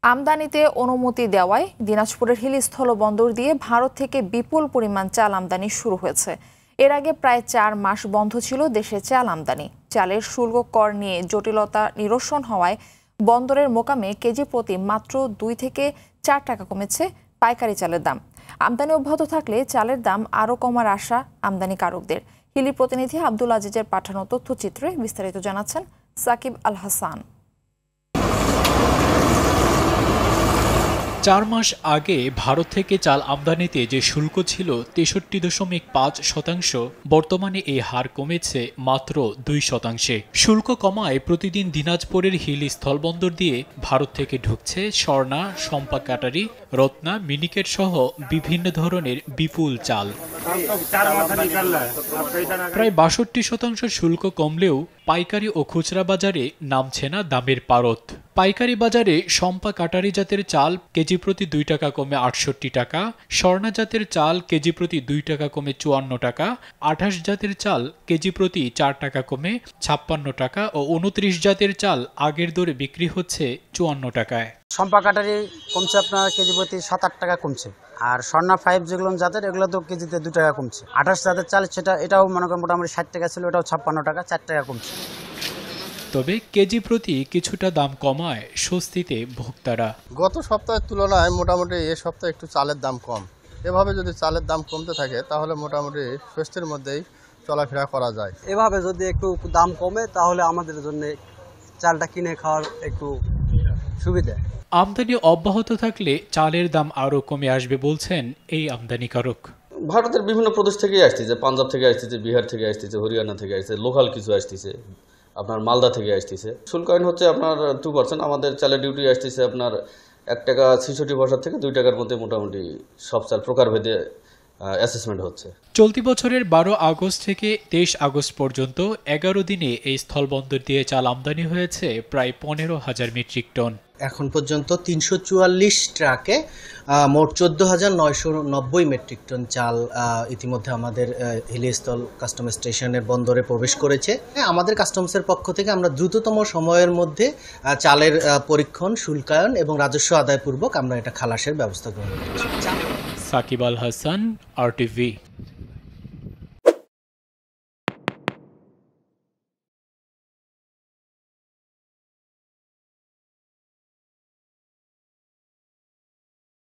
আমদানিতে অনুমতি দেওয়ায় দিনাজপুরের হিলি স্থলবন্দর দিয়ে ভারত থেকে বিপুল পরিমাণ চাল আমদানি শুরু হয়েছে। এর আগে প্রায় 4 মাস বন্ধ ছিল দেশে চাল আমদানি। চালের শুল্ক কর নিয়ে জটিলতা নিরসন হওয়ায় বন্দরের মোকামে কেজি প্রতি মাত্র 2 থেকে 4 টাকা কমেছে পাইকারি চালের দাম। আমদানি অব্যাহত থাকলে চালের দাম আরও কমার আশা আমদানিকারকদের। হিলি প্রতিনিধি আব্দুল আজিজের পাঠানো তথ্যচিত্রে বিস্তারিত জানাচ্ছেন সাকিব আল হাসান। 4 মাস আগে ভারত থেকে চাল আমদানিতে যে শুল্ক ছিল 63.5%, বর্তমানে এই হার কমেছে মাত্র 2%। শুল্ক কমায় প্রতিদিন দিনাজপুরের হিলি স্থলবন্দর দিয়ে ভারত থেকে ঢুকছে স্বর্ণা, শম্পা কাটারি, রত্না, মিনিকেট সহ বিভিন্ন ধরনের বিপুল চাল। প্রায় 62% শুল্ক কমলেও পাইকারি ও খুচরা বাজারে নামছে না দামের পারদ। পাইকারি বাজারে শম্পা কাটারি জাতের চাল কেজি প্রতি 2 টাকা কমে 68 টাকা, স্বর্ণা জাতের চাল কেজি প্রতি 2 টাকা কমে 54 টাকা, 28 জাতের চাল কেজি প্রতি 4 টাকা কমে 56 টাকা ও 29 জাতের চাল আগের দরে বিক্রি হচ্ছে 54 টাকায়। শম্পা কাটারি কমছে আপনার কেজি প্রতি 7-8 টাকা কমছে, আর স্বর্ণা 5 যেগুলো জাতের এগুলো তো কেজিতে 2 টাকা কমছে। 28 জাতের চাল এটাও মনে করেন মোটামুটি 60 টাকা ছিল, এটাও 56 টাকা, 4 টাকা কমছে। তবে কেজি প্রতি কিছুটা দাম কমায় স্বস্তিতে ভোক্তারা। গত সপ্তাহের তুলনায় মোটামুটি এ সপ্তাহে একটু চালের দাম কম। এভাবে যদি চালের দাম কমতে থাকে তাহলে মোটামুটি স্বস্তির মধ্যেই চলাফেরা করা যায়। এভাবে যদি একটু দাম কমে তাহলে আমাদের জন্য চালটা কিনে খাওয়ার একটু সুবিধা। আমদানি অব্যাহত থাকলে চালের দাম আরও কমে আসবে বলছেন এই আমদানিকারক। ভারতের বিভিন্ন প্রদেশ থেকেই আসতেছে, পাঞ্জাব থেকে আসতেছে, বিহার থেকে আসতেছে, হরিয়ানা থেকে আসতেছে, লোকাল কিছু আসতেছে, আপনার মালদা থেকে আসতেছে। শুল্ক আইন হচ্ছে আপনার 2%। আমাদের চালের ডিউটি আসতেছে আপনার 1 টাকা 66 পয়সা থেকে 2 টাকার মধ্যে মোটামুটি সব চাল প্রকারভেদে অ্যাসেসমেন্ট হচ্ছে। চলতি বছরের 12 আগস্ট থেকে 23 আগস্ট পর্যন্ত 11 দিনে এই স্থলবন্দর দিয়ে চাল আমদানি হয়েছে প্রায় 15,000 মেট্রিক টন। এখন পর্যন্ত 344 ট্রাকে মোট 14,990 মেট্রিক টন চাল ইতিমধ্যে আমাদের হিলিস্থল কাস্টম স্টেশনের বন্দরে প্রবেশ করেছে। আমাদের কাস্টমসের পক্ষ থেকে আমরা দ্রুততম সময়ের মধ্যে চালের পরীক্ষণ, শুল্কায়ন এবং রাজস্ব আদায়পূর্বক আমরা এটা খালাসের ব্যবস্থা গ্রহণ করছি। সাকিব আল হাসান, RTV।